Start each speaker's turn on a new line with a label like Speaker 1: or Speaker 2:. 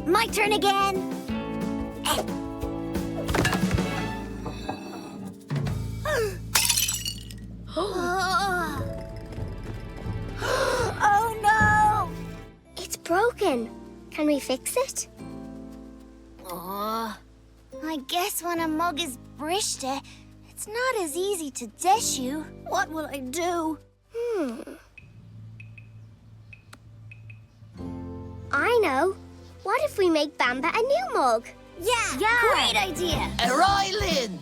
Speaker 1: My turn again. Oh, no!
Speaker 2: It's broken. Can we fix it?
Speaker 1: Oh, I guess when a mug is brishte, it's not as easy to dish you. What will I do?
Speaker 2: I know. What if we make Bamba a new mug?
Speaker 1: Yeah, great idea.
Speaker 3: Roiling!